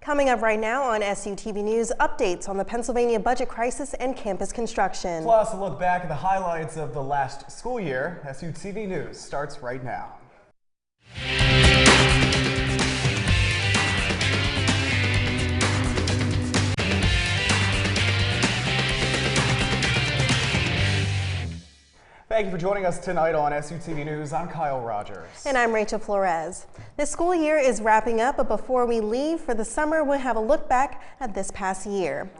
Coming up right now on SUTV News, updates on the Pennsylvania budget crisis and campus construction. Plus, a look back at the highlights of the last school year. SUTV News starts right now. Thank you for joining us tonight on SUTV News. I'm Kyle Rogers. And I'm Rachel Flores. This school year is wrapping up, but before we leave for the summer, we'll have a look back at this past year.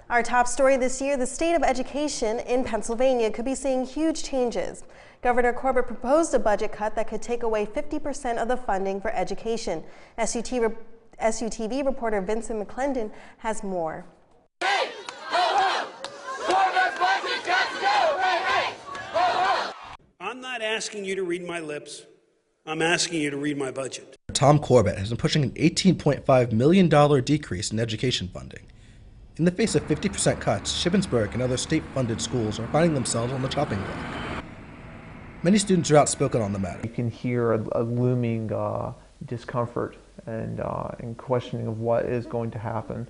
Our top story this year, the state of education in Pennsylvania could be seeing huge changes. Governor Corbett proposed a budget cut that could take away 50% of the funding for education. SUTV reporter Vincent McClendon has more. I'm not asking you to read my lips. I'm asking you to read my budget. Tom Corbett has been pushing an $18.5 million decrease in education funding. In the face of 50% cuts, Shippensburg and other state-funded schools are finding themselves on the chopping block. Many students are outspoken on the matter. You can hear a looming discomfort and questioning of what is going to happen.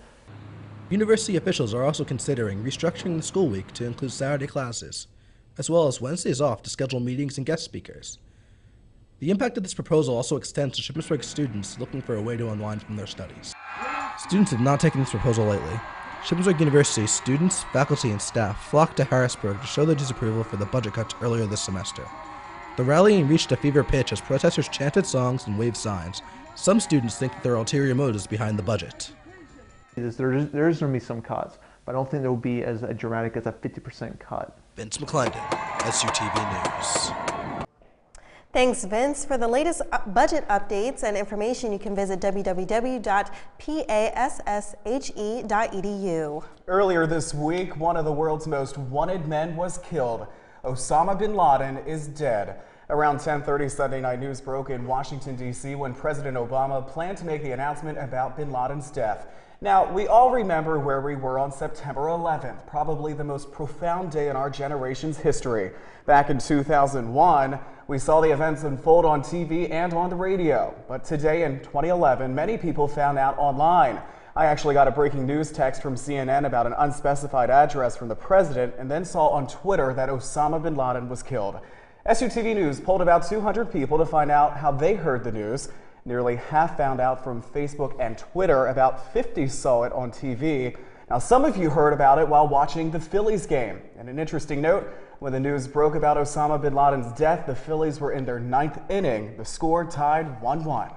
University officials are also considering restructuring the school week to include Saturday classes, as well as Wednesdays off to schedule meetings and guest speakers. The impact of this proposal also extends to Shippensburg students looking for a way to unwind from their studies. Students have not taken this proposal lightly. Shippensburg University students, faculty, and staff flocked to Harrisburg to show their disapproval for the budget cuts earlier this semester. The rallying reached a fever pitch as protesters chanted songs and waved signs. Some students think that there are ulterior motives behind the budget. There is going to be some cuts, but I don't think there will be as dramatic as a 50% cut. Vince McClendon, SUTV News. Thanks, Vince. For the latest budget updates and information, you can visit www.passhe.edu. Earlier this week, one of the world's most wanted men was killed. Osama bin Laden is dead. Around 10:30 Sunday Night News broke in Washington, D.C. when President Obama planned to make the announcement about bin Laden's death. Now, we all remember where we were on September 11th, probably the most profound day in our generation's history. Back in 2001, we saw the events unfold on TV and on the radio. But today in 2011, many people found out online. I actually got a breaking news text from CNN about an unspecified address from the president and then saw on Twitter that Osama bin Laden was killed. SUTV News polled about 200 people to find out how they heard the news. Nearly half found out from Facebook and Twitter. About 50 saw it on TV. Now, some of you heard about it while watching the Phillies game. And an interesting note, when the news broke about Osama bin Laden's death, the Phillies were in their 9th inning. The score tied 1-1.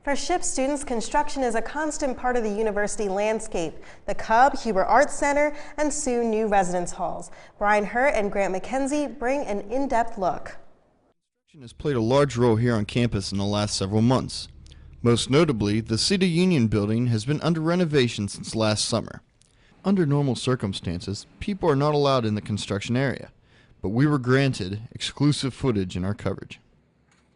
For SHIP students, construction is a constant part of the university landscape. The Cub, Huber Arts Center, and soon new residence halls. Brian Hurt and Grant McKenzie bring an in-depth look. Construction has played a large role here on campus in the last several months. Most notably, the City Union building has been under renovation since last summer. Under normal circumstances, people are not allowed in the construction area, but we were granted exclusive footage in our coverage.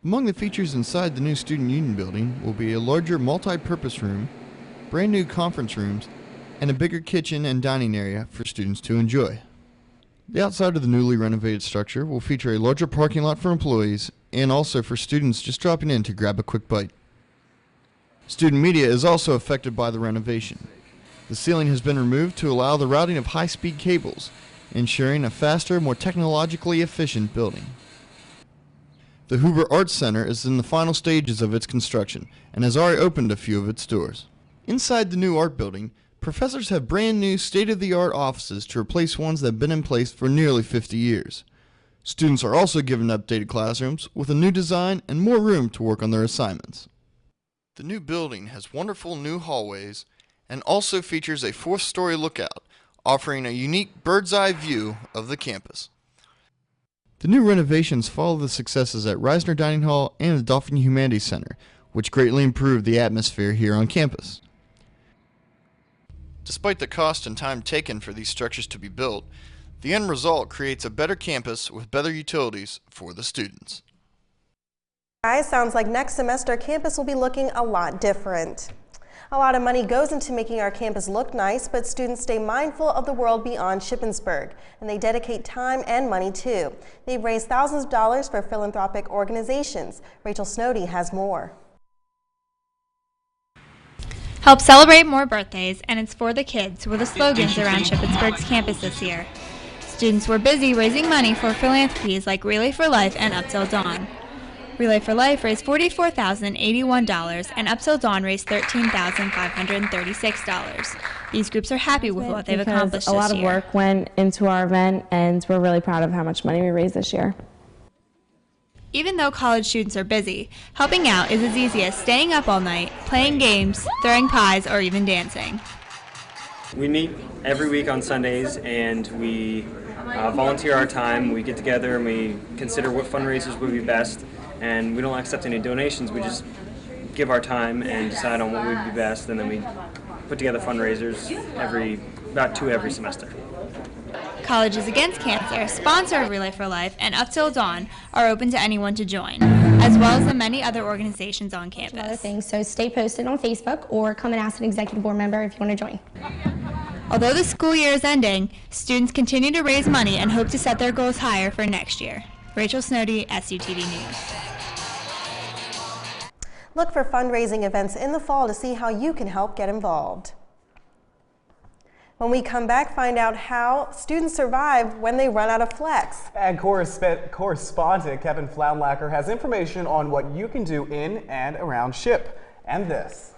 Among the features inside the new Student Union building will be a larger multi-purpose room, brand new conference rooms, and a bigger kitchen and dining area for students to enjoy. The outside of the newly renovated structure will feature a larger parking lot for employees and also for students just dropping in to grab a quick bite. Student media is also affected by the renovation. The ceiling has been removed to allow the routing of high-speed cables, ensuring a faster, more technologically efficient building. The Huber Arts Center is in the final stages of its construction and has already opened a few of its doors. Inside the new art building, professors have brand new state-of-the-art offices to replace ones that have been in place for nearly 50 years. Students are also given updated classrooms with a new design and more room to work on their assignments. The new building has wonderful new hallways and also features a 4th-story lookout, offering a unique bird's-eye view of the campus. The new renovations follow the successes at Reisner Dining Hall and the Dolphin Humanities Center, which greatly improved the atmosphere here on campus. Despite the cost and time taken for these structures to be built, the end result creates a better campus with better utilities for the students. Guys, sounds like next semester campus will be looking a lot different. A lot of money goes into making our campus look nice, but students stay mindful of the world beyond Shippensburg, and they dedicate time and money too. They've raised thousands of dollars for philanthropic organizations. Rachel Snowdy has more. Help celebrate more birthdays, and it's for the kids were the slogans around Shippensburg's campus this year. Students were busy raising money for philanthropies like Relay for Life and Up Till Dawn. Relay for Life raised $44,081, and Up Till Dawn raised $13,536. These groups are happy with what they've accomplished this year. A lot of work went into our event, and we're really proud of how much money we raised this year. Even though college students are busy, helping out is as easy as staying up all night, playing games, throwing pies, or even dancing. We meet every week on Sundays, and we volunteer our time. We get together and we consider what fundraisers would be best, and we don't accept any donations. We just give our time and decide on what would be best, and then we put together fundraisers about two every semester. Colleges Against Cancer, sponsor of Relay for Life, and Up Till Dawn are open to anyone to join, as well as the many other organizations on campus. Other things, so stay posted on Facebook or come and ask an executive board member if you want to join. Although the school year is ending, students continue to raise money and hope to set their goals higher for next year. Rachel Snowdy, SUTV News. Look for fundraising events in the fall to see how you can help get involved. When we come back, find out how students survive when they run out of flex. And correspondent Kevin Floundlacker has information on what you can do in and around SHIP. And this.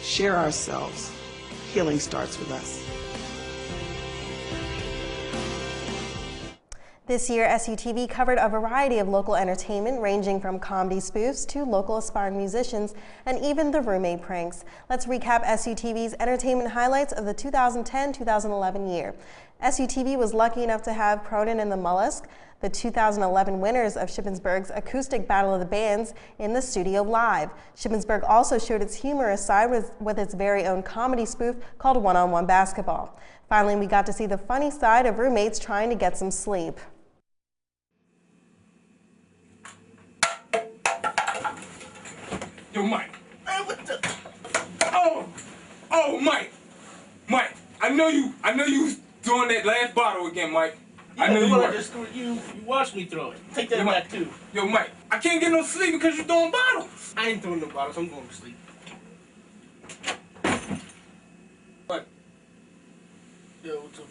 Share ourselves. Healing starts with us. This year, SUTV covered a variety of local entertainment ranging from comedy spoofs to local aspiring musicians and even the roommate pranks. Let's recap SUTV's entertainment highlights of the 2010-2011 year. SUTV was lucky enough to have Cronin and the Mollusk, the 2011 winners of Shippensburg's Acoustic Battle of the Bands, in the studio live. Shippensburg also showed its humorous side with its very own comedy spoof called One-on-One Basketball. Finally, we got to see the funny side of roommates trying to get some sleep. Yo, Mike. Man, what the? Oh, Mike. Mike, I know you doing that last bottle again, Mike. Yeah, I know you were. You watched me throw it. Take that back too. Yo, Mike, I can't get no sleep because you're throwing bottles. I ain't throwing no bottles. I'm going to sleep. What? Yo, what's up?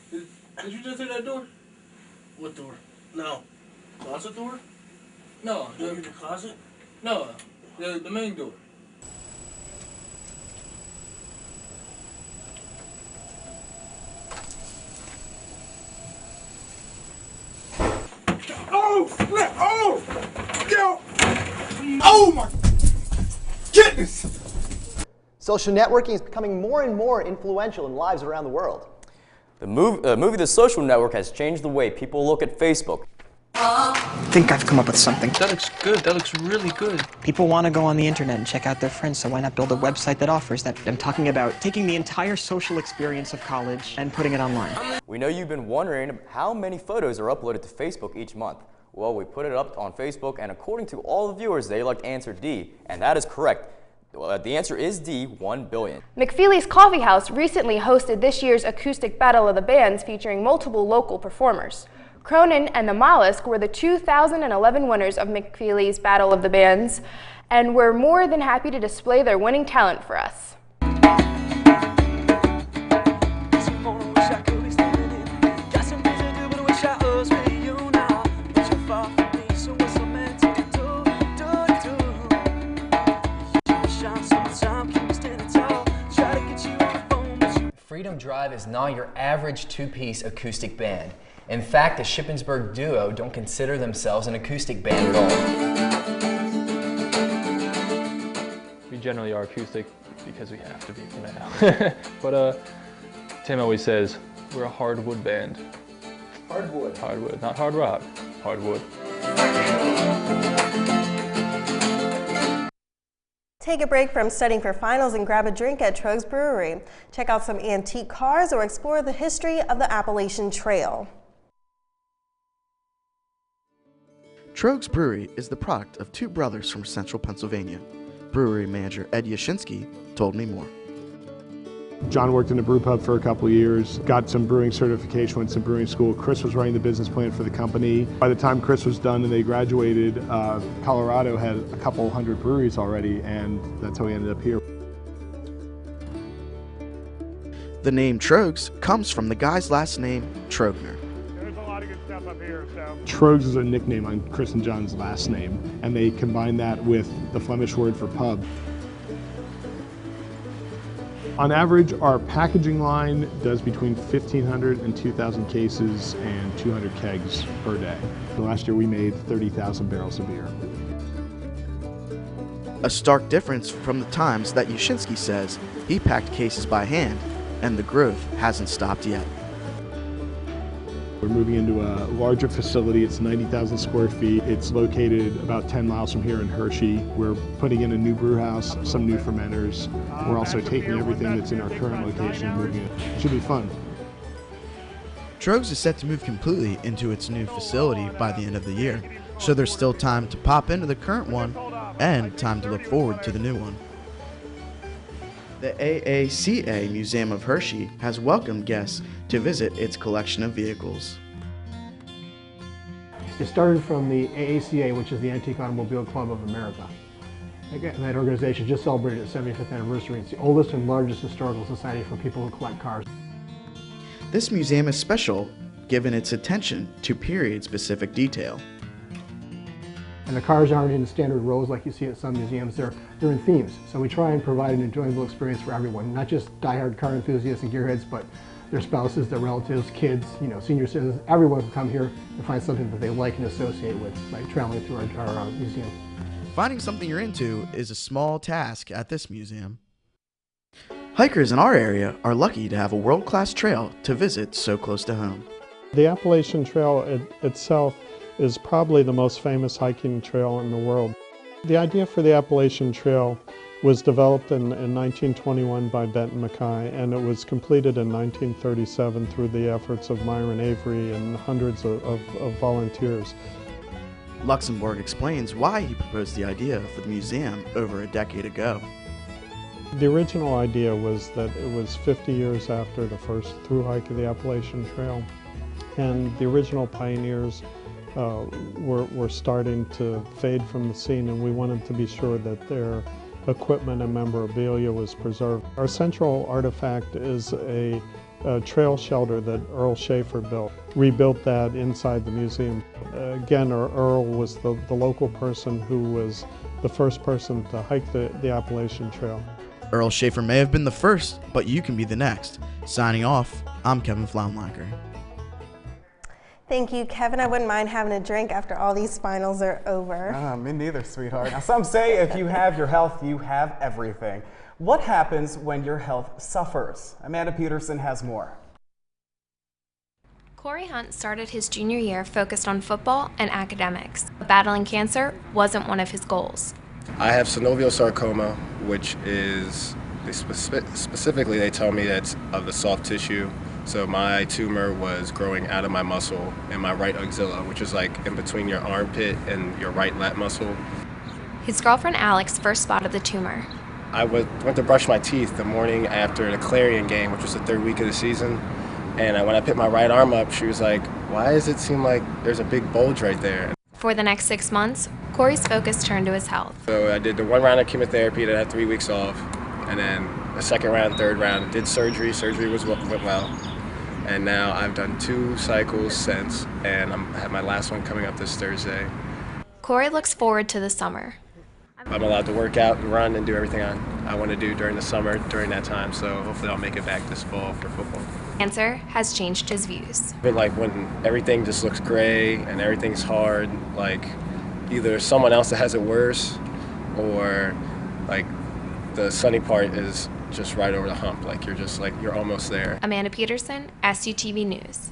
Did you just hit that door? What door? No. Closet door? No. You in the closet? No. The main door. Oh, snap! Oh! Yo! Oh my goodness! Social networking is becoming more and more influential in lives around the world. The movie The Social Network has changed the way people look at Facebook. I think I've come up with something. That looks good. That looks really good. People want to go on the internet and check out their friends, so why not build a website that offers that? I'm talking about taking the entire social experience of college and putting it online. We know you've been wondering how many photos are uploaded to Facebook each month. Well, we put it up on Facebook, and according to all the viewers, they elect answer D, and that is correct. Well, the answer is D, 1 billion. McFeely's Coffee House recently hosted this year's Acoustic Battle of the Bands featuring multiple local performers. Cronin and the Mollusk were the 2011 winners of McFeely's Battle of the Bands, and were more than happy to display their winning talent for us. Freedom Drive is not your average two-piece acoustic band. In fact, the Shippensburg duo don't consider themselves an acoustic band at all. We generally are acoustic because we have to be for now. But Tim always says we're a hardwood band. Hardwood. Hardwood, not hard rock. Hardwood. Take a break from studying for finals and grab a drink at Trogs Brewery. Check out some antique cars or explore the history of the Appalachian Trail. Trogs Brewery is the product of two brothers from central Pennsylvania. Brewery manager Ed Yashinsky told me more. John worked in a brew pub for a couple of years, got some brewing certification, went to brewing school. Chris was running the business plan for the company. By the time Chris was done and they graduated, Colorado had a couple hundred breweries already, and that's how we ended up here. The name Trogs comes from the guy's last name, Trogner. There's a lot of good stuff up here. Trogs is a nickname on Chris and John's last name, and they combine that with the Flemish word for pub. On average, our packaging line does between 1,500 and 2,000 cases and 200 kegs per day. Last year we made 30,000 barrels of beer. A stark difference from the times that Yashinsky says he packed cases by hand, and the growth hasn't stopped yet. We're moving into a larger facility. It's 90,000 square feet. It's located about 10 miles from here in Hershey. We're putting in a new brew house, some new fermenters. We're also taking everything that's in our current location and moving it. It should be fun. Trogs is set to move completely into its new facility by the end of the year, so there's still time to pop into the current one and time to look forward to the new one. The AACA Museum of Hershey has welcomed guests to visit its collection of vehicles. It started from the AACA, which is the Antique Automobile Club of America. Again, that organization just celebrated its 75th anniversary. It's the oldest and largest historical society for people who collect cars. This museum is special given its attention to period-specific detail. And the cars aren't in standard rows like you see at some museums. They're in themes. So we try and provide an enjoyable experience for everyone, not just diehard car enthusiasts and gearheads, but their spouses, their relatives, kids, senior citizens. Everyone can come here and find something that they like and associate with by traveling through our museum. Finding something you're into is a small task at this museum. Hikers in our area are lucky to have a world-class trail to visit so close to home. The Appalachian Trail itself is probably the most famous hiking trail in the world. The idea for the Appalachian Trail was developed in 1921 by Benton Mackay, and it was completed in 1937 through the efforts of Myron Avery and hundreds of volunteers. Luxembourg explains why he proposed the idea for the museum over a decade ago. The original idea was that it was 50 years after the first thru hike of the Appalachian Trail, and the original pioneers were starting to fade from the scene, and we wanted to be sure that their equipment and memorabilia was preserved. Our central artifact is a trail shelter that Earl Schaefer built. We built that inside the museum. Again, Earl was the local person who was the first person to hike the Appalachian Trail. Earl Schaefer may have been the first, but you can be the next. Signing off, I'm Kevin Flaumlacher. Thank you, Kevin. I wouldn't mind having a drink after all these finals are over. Me neither, sweetheart. Now, some say if you have your health, you have everything. What happens when your health suffers? Amanda Peterson has more. Corey Hunt started his junior year focused on football and academics. Battling cancer wasn't one of his goals. I have synovial sarcoma, which is, specifically they tell me it's of the soft tissue. So my tumor was growing out of my muscle in my right axilla, which is like in between your armpit and your right lat muscle. His girlfriend Alex first spotted the tumor. I went to brush my teeth the morning after the Clarion game, which was the third week of the season. And when I picked my right arm up, she was like, "Why does it seem like there's a big bulge right there?" For the next 6 months, Corey's focus turned to his health. So I did the 1 round of chemotherapy that I had 3 weeks off, and then the second round, third round, did surgery. Surgery went well. And now I've done 2 cycles since, and I have my last one coming up this Thursday. Corey looks forward to the summer. I'm allowed to work out and run and do everything I want to do during the summer during that time, so hopefully I'll make it back this fall for football. Cancer has changed his views. But like when everything just looks gray and everything's hard, like either someone else that has it worse or like the sunny part is just right over the hump, like you're almost there. Amanda Peterson, SUTV News.